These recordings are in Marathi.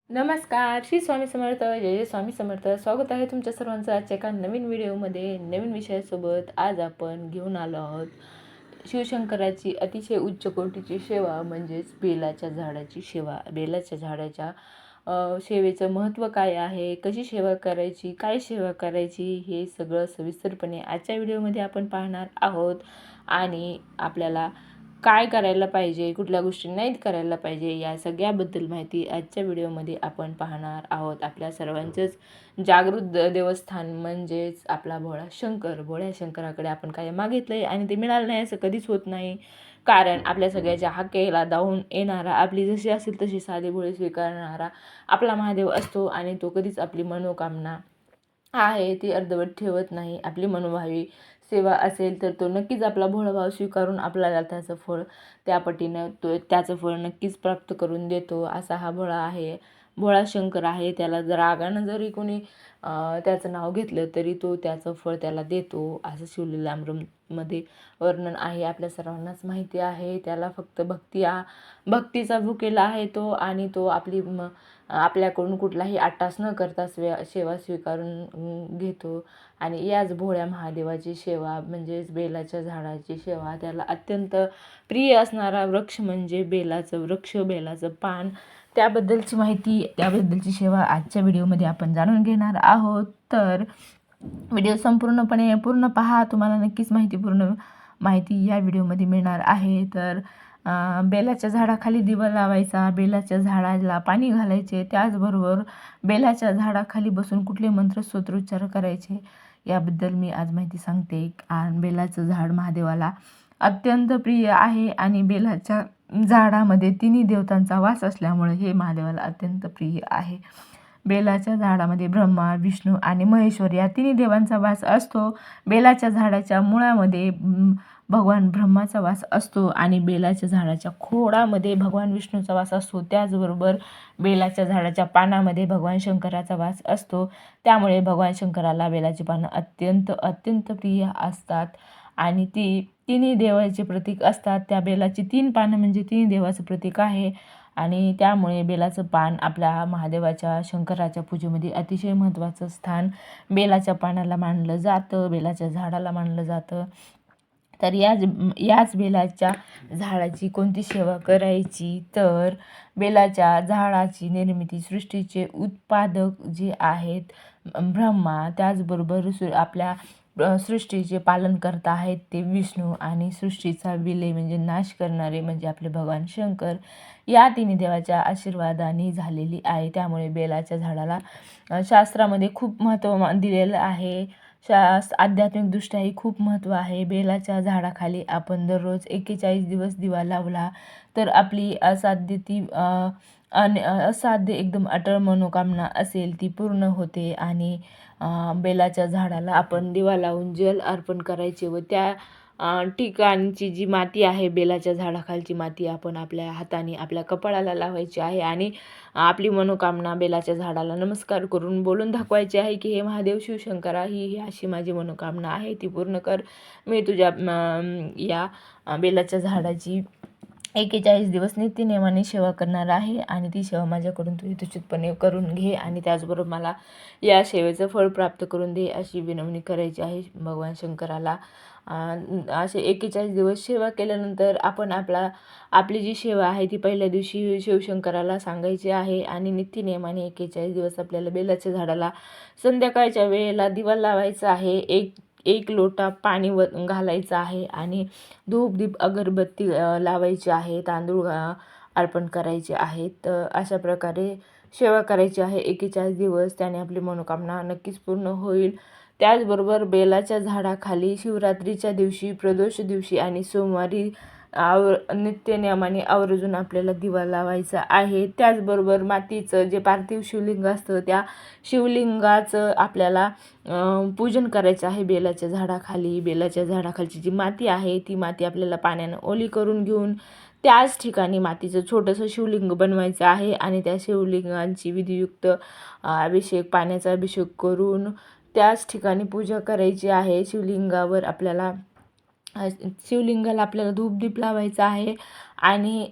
नमस्कार, श्री स्वामी समर्थ. जय जय स्वामी समर्थ. स्वागत आहे तुमच्या सर्वांचं आजच्या एका नवीन व्हिडिओमध्ये, नवीन विषयासोबत. आज आपण घेऊन आलो आहोत शिवशंकराची अतिशय उच्च कोटीची सेवा, म्हणजेच बेलाच्या झाडाची सेवा. बेलाच्या झाडाच्या सेवेचं महत्त्व काय आहे, कशी सेवा करायची, काय सेवा करायची, हे सगळं सविस्तरपणे आजच्या व्हिडिओमध्ये आपण पाहणार आहोत. आणि आपल्याला काय करायला पाहिजे, कुठल्या गोष्टी नाहीत करायला पाहिजे, या सगळ्याबद्दल माहिती आजच्या व्हिडिओमध्ये आपण पाहणार आहोत. आपल्या सर्वांचंच जागृत देवस्थान म्हणजेच आपला भोळा शंकर. भोळ्या शंकराकडे आपण काय मागितलं आहे आणि ते मिळालं नाही असं कधीच होत नाही. कारण आपल्या सगळ्याच्या हाकेला धावून येणारा, आपली जशी असेल तशी साधे भोळे स्वीकारणारा आपला महादेव असतो. आणि तो कधीच आपली मनोकामना आहे ती अर्धवट ठेवत नाही. आपली मनोभावी सेवा असेल तर तो नक्कीच आपला भोळाभाव स्वीकारून आपल्याला त्याचं फळ त्या पटीनं त्याचं फळ नक्कीच प्राप्त करून देतो. असा हा भोळा आहे, भोळा शंकर आहे. त्याला जर रागानं जरी कोणी त्याचं नाव घेतलं तरी तो त्याचं फळ त्याला देतो, असं शिवलीलामृतमध्ये वर्णन आहे. आपल्या सर्वांनाच माहिती आहे. त्याला फक्त भक्तीचा भुकेला आहे तो. आणि तो आपल्याकडून कुठलाही आटास न करता सेवा स्वीकारून घेतो. आणि याच भोळ्या महादेवाची सेवा म्हणजेच बेलाच्या झाडाची सेवा. त्याला अत्यंत प्रिय असणारा वृक्ष म्हणजे बेलाचं वृक्ष, बेलाचं पान. त्याबद्दलची माहिती, त्याबद्दलची सेवा आजच्या व्हिडिओमध्ये आपण जाणून घेणार आहोत. तर व्हिडिओ संपूर्णपणे पूर्ण पहा, तुम्हाला नक्कीच पूर्ण माहिती या व्हिडिओमध्ये मिळणार आहे. तर बेलाच्या झाडाखाली दिवा लावायचा, बेलाच्या झाडाला पाणी घालायचे, त्याचबरोबर बेलाच्या झाडाखाली बसून कुठले मंत्र स्तोत्रोच्चार करायचे, याबद्दल मी आज माहिती सांगते. बेलाचं झाड महादेवाला अत्यंत प्रिय आहे. आणि बेलाच्या झाडामध्ये तिन्ही देवतांचा वास असल्यामुळे हे महादेवाला अत्यंत प्रिय आहे. बेलाच्या झाडामध्ये ब्रह्मा, विष्णू आणि महेश्वर या तिन्ही देवांचा वास असतो. बेलाच्या झाडाच्या मुळामध्ये भगवान ब्रह्माचा वास असतो आणि बेलाच्या झाडाच्या खोडामध्ये भगवान विष्णूचा वास असतो. त्याचबरोबर बेलाच्या झाडाच्या पानामध्ये भगवान शंकराचा वास असतो. त्यामुळे भगवान शंकराला बेलाची पानं अत्यंत अत्यंत प्रिय असतात आणि ती तिन्ही देवाचे प्रतीक असतात. त्या बेलाची 3 पानं म्हणजे तिन्ही देवाचं प्रतीक आहे. आणि त्यामुळे बेलाचं पान आपल्या महादेवाच्या शंकराच्या पूजेमध्ये अतिशय महत्त्वाचं स्थान बेलाच्या पानाला मानलं जातं, बेलाच्या झाडाला मानलं जातं. तर याच बेलाच्या झाडाची कोणती सेवा करायची, तर बेलाच्या झाडाची निर्मिती, सृष्टीचे उत्पादक जे आहेत ब्रह्मा, त्याचबरोबर आपल्या सृष्टीचे पालन करता आहेत ते विष्णू, आणि सृष्टीचा विलय म्हणजे नाश करणारे म्हणजे आपले भगवान शंकर, या तिन्ही देवाच्या आशीर्वादाने झालेली आहे. त्यामुळे बेलाच्या झाडाला शास्त्रामध्ये खूप महत्त्व दिलेलं आहे. आध्यात्मिकदृष्ट्याही खूप महत्त्व आहे. बेलाच्या झाडाखाली आपण दररोज 41 दिवस दिवा लावला तर आपली असाध्य एकदम अटळ मनोकामना असेल ती पूर्ण होते. आणि बेलाच्या झाडाला आपण दिवा लावून जल अर्पण करायचे व त्या ठिकाणची जी माती आहे, बेलाच्या झाडाखालची माती आपण आपल्या हाताने आपल्या कपाळाला लावायची आहे. आणि आपली मनोकामना बेलाच्या झाडाला नमस्कार करून बोलून दाखवायची आहे की हे महादेव शिवशंकरा, ही अशी माझी मनोकामना आहे, ती पूर्ण कर. मी तुझ्या या बेलाच्या झाडाची 41 दिवस नित्यनेमाने सेवा करणार आहे आणि ती सेवा माझ्याकडून तू यथोचितपणे करून घे आणि त्याचबरोबर मला या सेवेचं फळ प्राप्त करून दे, अशी विनवणी करायची आहे भगवान शंकराला. असे 41 दिवस सेवा केल्यानंतर आपण आपली जी सेवा आहे ती पहिल्या दिवशी शिवशंकराला सांगायची आहे. आणि नित्यनेमाने 41 दिवस आपल्याला बेलाच्या झाडाला संध्याकाळच्या वेळेला दिवा लावायचा आहे. एक लोटा पाणी घालायचं आहे आणि धूप दीप अगरबत्ती लावायची आहे, तांदूळ अर्पण करायचे आहेत. अशा प्रकारे सेवा करायची आहे 41 दिवस. त्याने आपली मनोकामना नक्कीच पूर्ण होईल. त्याचबरोबर बेलाच्या झाडाखाली शिवरात्रीच्या दिवशी, प्रदोष दिवशी आणि सोमवारी नित्यनेमाने आवर्जून आपल्याला दिवा लावायचा आहे. त्याचबरोबर मातीचं जे पार्थिव शिवलिंग असतं त्या शिवलिंगाचं आपल्याला पूजन करायचं आहे बेलाच्या झाडाखाली. बेलाच्या झाडाखालची जी माती आहे ती माती आपल्याला पाण्यानं ओली करून घेऊन त्याच ठिकाणी मातीचं छोटंसं शिवलिंग बनवायचं आहे आणि त्या शिवलिंगांची विधियुक्त पाण्याचा अभिषेक करून त्याच ठिकाणी पूजा करायची आहे. शिवलिंगावर आपल्याला शिवलिंगाला आपल्याला धूपदीप लावायचा आहे आणि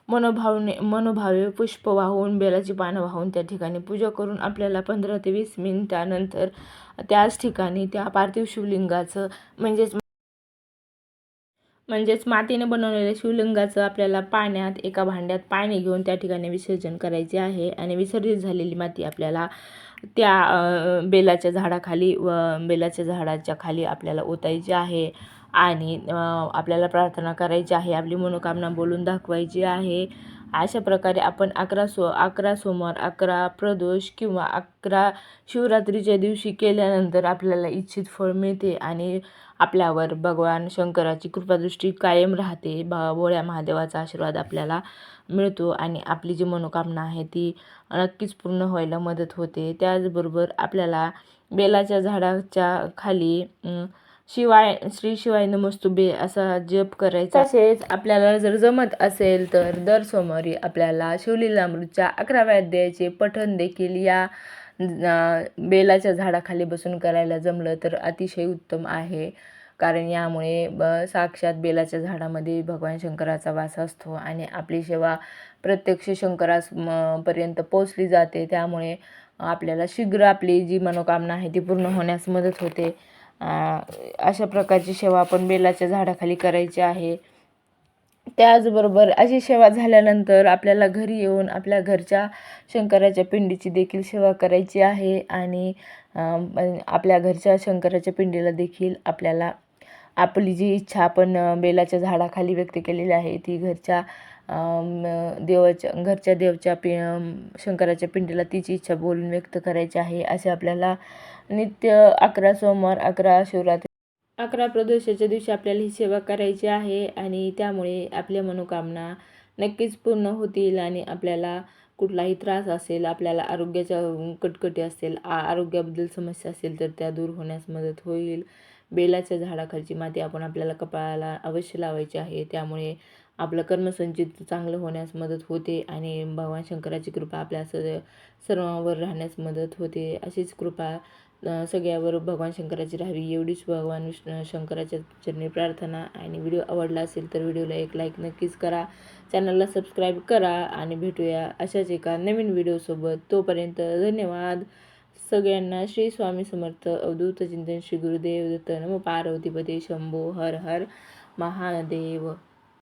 मनोभावे पुष्प वाहून बेलाची पानं वाहून त्या ठिकाणी पूजा करून आपल्याला 15 ते 20 मिनिटानंतर त्याच ठिकाणी त्या पार्थिव शिवलिंगाचं म्हणजेच मातीने बनवलेल्या शिवलिंगाचं आपल्याला पाण्यात एका भांड्यात पाणी घेऊन त्या ठिकाणी विसर्जन करायचे आहे आणि विसर्जित झालेली माती आपल्याला त्या बेलाच्या झाडाखाली व बेलाच्या झाडाच्या खाली आपल्याला ओतायची आहे आणि आपल्याला प्रार्थना करायची आहे, आपली मनोकामना बोलून दाखवायची आहे. अशा प्रकारे आपण 11 सोमवार, 11 प्रदोष किंवा 11 शिवरात्रीच्या दिवशी केल्यानंतर आपल्याला इच्छित फळ मिळते आणि आपल्यावर भगवान शंकराची कृपादृष्टी कायम राहते. भोळ्या महादेवाचा आशीर्वाद आपल्याला मिळतो आणि आपली जी मनोकामना आहे ती नक्कीच पूर्ण व्हायला मदत होते. त्याचबरोबर आपल्याला बेलाच्या झाडाच्या खाली श्री शिवाय नमस्तुभे असा जप करायचा. तसेच आपल्याला जर जमत असेल तर दर सोमवारी आपल्याला शिवलीलामृतच्या 11 अध्यायाचे पठण देखील या बेलाच्या झाडाखाली बसून करायला जमलं तर अतिशय उत्तम आहे. कारण यामुळे साक्षात बेलाच्या झाडामध्ये भगवान शंकराचा वास असतो आणि आपली सेवा प्रत्यक्ष शंकरास पर्यंत पोचली जाते. त्यामुळे आपल्याला शीघ्र आपली जी मनोकामना आहे ती पूर्ण होण्यास मदत होते. अशा प्रकारची सेवा आपण बेलाच्या झाडाखाली करायची आहे. त्याचबरोबर अशी सेवा झाल्यानंतर आपल्याला घरी येऊन आपल्या घरच्या शंकराच्या पिंडीची देखील सेवा करायची आहे आणि आपल्या घरच्या शंकराच्या पिंडीला देखील आपल्याला आपली जी इच्छा आपण बेलाच्या झाडाखाली व्यक्त केलेली आहे ती घरच्या देवच्या शंकराच्या पिंडीला तिची इच्छा बोलून व्यक्त करायची आहे. असे आपल्याला नित्य 11 सोमवार, 11 शिवरात्री, 11 प्रदोषाच्या दिवशी आपल्याला ही सेवा करायची आहे आणि त्यामुळे आपल्या मनोकामना नक्कीच पूर्ण होतील आणि आपल्याला कुठलाही त्रास असेल, आपल्याला आरोग्याच्या कटकटी असेल, आरोग्याबद्दल समस्या असेल तर त्या दूर होण्यास मदत होईल. बेलाच्या झाडाखालची माती आपण आपल्याला कपाळाला अवश्य लावायची आहे. त्यामुळे आपलं कर्मसंचित चांगलं होण्यास मदत होते आणि भगवान शंकराची कृपा आपल्या सर्वांवर राहण्यास मदत होते. अशीच कृपा सगळ्यावर भगवान शंकराची राहावी एवढीच भगवान शंकराच्या चरणी प्रार्थना. आणि व्हिडिओ आवडला असेल तर व्हिडिओला एक लाईक नक्कीच करा, चॅनलला सबस्क्राईब करा आणि भेटूया अशाच एका नवीन व्हिडिओसोबत. तोपर्यंत धन्यवाद सगळ्यांना. श्री स्वामी समर्थ. अवधूत चिंतन. श्री गुरुदेव दत्त. नमो पार्वतीपते शंभो हर हर महादेव.